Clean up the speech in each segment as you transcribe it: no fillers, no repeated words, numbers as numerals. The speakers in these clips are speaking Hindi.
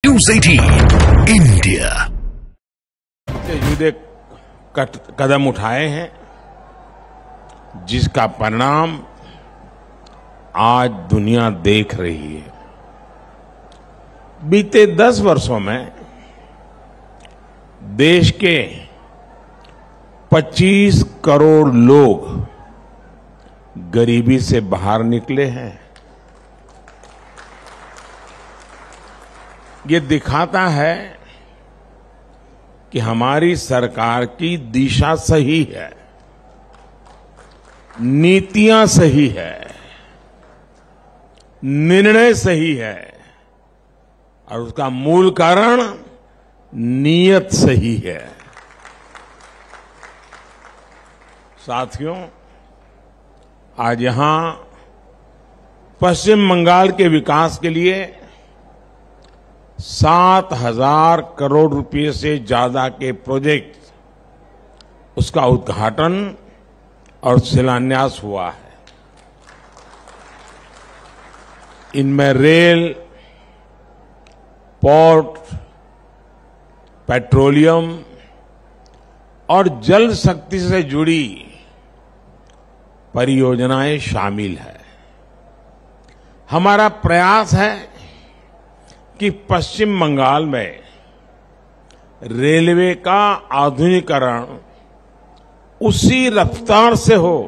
न्यूज़ 18 इंडिया युद्धे कदम उठाए हैं जिसका परिणाम आज दुनिया देख रही है। बीते 10 वर्षों में देश के 25 करोड़ लोग गरीबी से बाहर निकले हैं। ये दिखाता है कि हमारी सरकार की दिशा सही है, नीतियां सही है, निर्णय सही है और उसका मूल कारण नीयत सही है। साथियों, आज यहां पश्चिम बंगाल के विकास के लिए 7,000 करोड़ रुपए से ज्यादा के प्रोजेक्ट उसका उद्घाटन और शिलान्यास हुआ है। इनमें रेल, पोर्ट, पेट्रोलियम और जल शक्ति से जुड़ी परियोजनाएं शामिल है। हमारा प्रयास है कि पश्चिम बंगाल में रेलवे का आधुनिकीकरण उसी रफ्तार से हो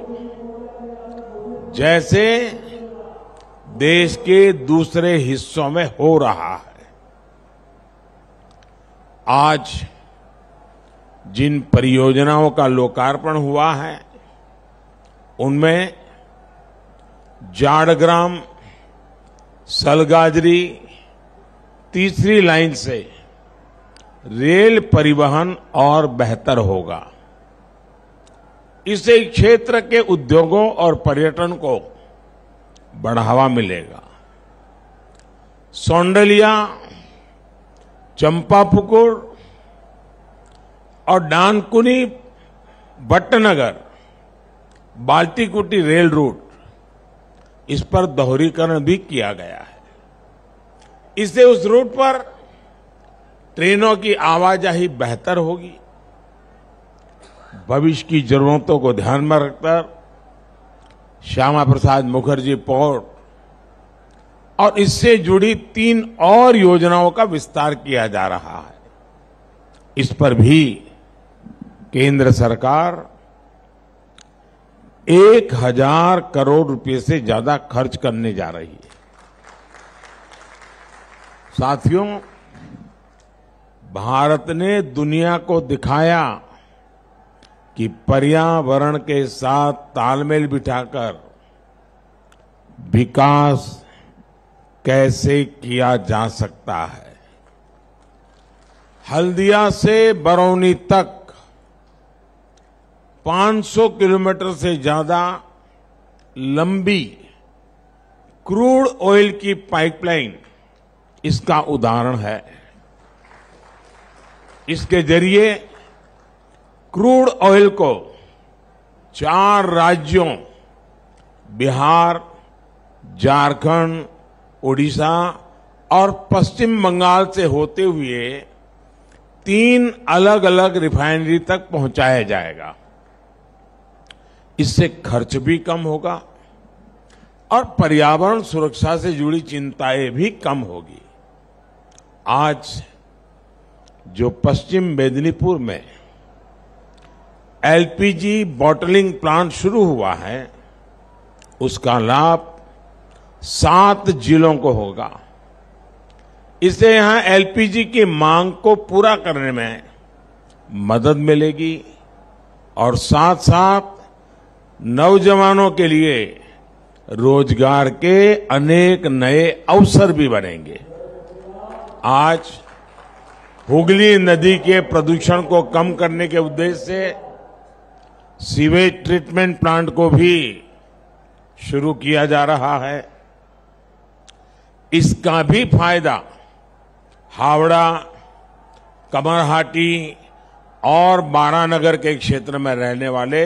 जैसे देश के दूसरे हिस्सों में हो रहा है। आज जिन परियोजनाओं का लोकार्पण हुआ है उनमें जाड़ग्राम सलगाजरी तीसरी लाइन से रेल परिवहन और बेहतर होगा। इससे क्षेत्र के उद्योगों और पर्यटन को बढ़ावा मिलेगा। सौंडलिया, चंपापुकुर और डानकुनी भट्टनगर बाल्टीकुटी रेल रूट, इस पर दोहरीकरण भी किया गया है। इससे उस रूट पर ट्रेनों की आवाजाही बेहतर होगी। भविष्य की जरूरतों को ध्यान में रखकर श्यामा प्रसाद मुखर्जी पोर्ट और इससे जुड़ी 3 और योजनाओं का विस्तार किया जा रहा है। इस पर भी केंद्र सरकार 1,000 करोड़ रुपए से ज्यादा खर्च करने जा रही है। साथियों, भारत ने दुनिया को दिखाया कि पर्यावरण के साथ तालमेल बिठाकर विकास कैसे किया जा सकता है। हल्दिया से बरौनी तक 500 किलोमीटर से ज्यादा लंबी क्रूड ऑयल की पाइपलाइन इसका उदाहरण है। इसके जरिए क्रूड ऑयल को 4 राज्यों बिहार, झारखंड, ओडिशा और पश्चिम बंगाल से होते हुए 3 अलग अलग रिफाइनरी तक पहुंचाया जाएगा। इससे खर्च भी कम होगा और पर्यावरण सुरक्षा से जुड़ी चिंताएं भी कम होगी। आज जो पश्चिम मेदिनीपुर में एलपीजी बॉटलिंग प्लांट शुरू हुआ है उसका लाभ 7 जिलों को होगा। इससे यहां एलपीजी की मांग को पूरा करने में मदद मिलेगी और साथ साथ नौजवानों के लिए रोजगार के अनेक नए अवसर भी बनेंगे। आज हुगली नदी के प्रदूषण को कम करने के उद्देश्य से सीवेज ट्रीटमेंट प्लांट को भी शुरू किया जा रहा है। इसका भी फायदा हावड़ा, कमरहाटी और बारानगर के क्षेत्र में रहने वाले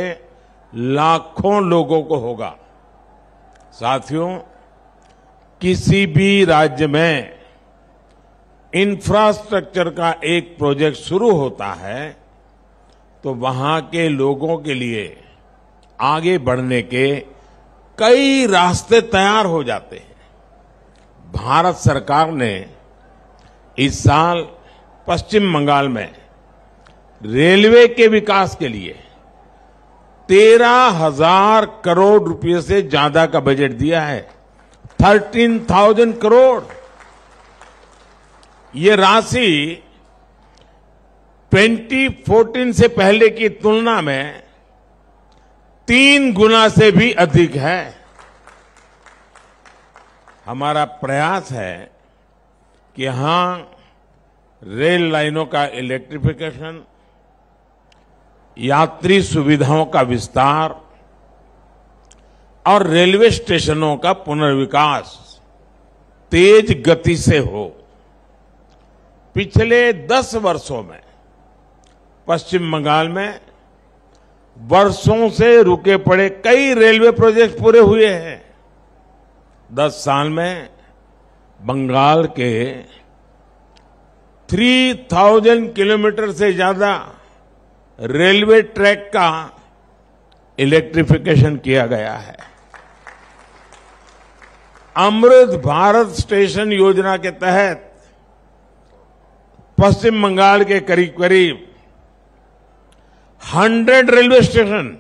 लाखों लोगों को होगा। साथियों, किसी भी राज्य में इंफ्रास्ट्रक्चर का एक प्रोजेक्ट शुरू होता है तो वहां के लोगों के लिए आगे बढ़ने के कई रास्ते तैयार हो जाते हैं। भारत सरकार ने इस साल पश्चिम बंगाल में रेलवे के विकास के लिए 13,000 करोड़ रुपए से ज्यादा का बजट दिया है। 13,000 करोड़। ये राशि 2014 से पहले की तुलना में 3 गुना से भी अधिक है। हमारा प्रयास है कि यहां रेल लाइनों का इलेक्ट्रिफिकेशन, यात्री सुविधाओं का विस्तार और रेलवे स्टेशनों का पुनर्विकास तेज गति से हो। पिछले 10 वर्षों में पश्चिम बंगाल में वर्षों से रुके पड़े कई रेलवे प्रोजेक्ट पूरे हुए हैं। 10 साल में बंगाल के 3,000 किलोमीटर से ज्यादा रेलवे ट्रैक का इलेक्ट्रिफिकेशन किया गया है। अमृत भारत स्टेशन योजना के तहत पश्चिम बंगाल के करीब करीब 100 रेलवे स्टेशन,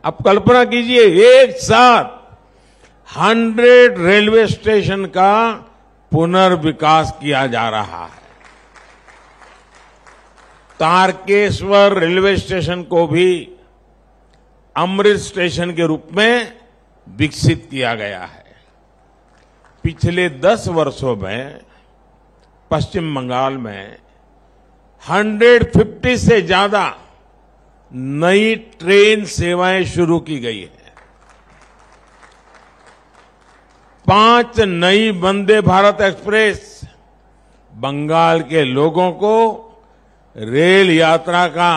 आप कल्पना कीजिए एक साथ 100 रेलवे स्टेशन का पुनर्विकास किया जा रहा है। तारकेश्वर रेलवे स्टेशन को भी अमृत स्टेशन के रूप में विकसित किया गया है। पिछले 10 वर्षों में पश्चिम बंगाल में 150 से ज्यादा नई ट्रेन सेवाएं शुरू की गई है। 5 नई वंदे भारत एक्सप्रेस बंगाल के लोगों को रेल यात्रा का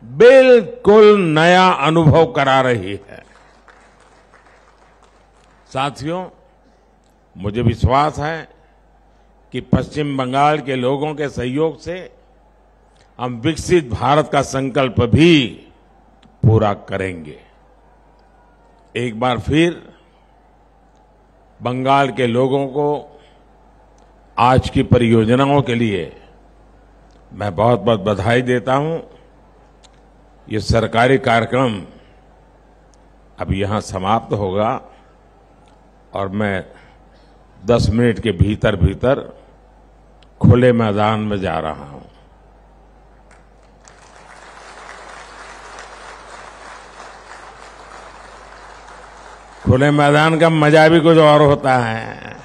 बिल्कुल नया अनुभव करा रही है। साथियों, मुझे विश्वास है कि पश्चिम बंगाल के लोगों के सहयोग से हम विकसित भारत का संकल्प भी पूरा करेंगे। एक बार फिर बंगाल के लोगों को आज की परियोजनाओं के लिए मैं बहुत बहुत बधाई देता हूं। ये सरकारी कार्यक्रम अब यहां समाप्त होगा और मैं 10 मिनट के भीतर भीतर खुले मैदान में जा रहा हूं। खुले मैदान का मजा भी कुछ और होता है।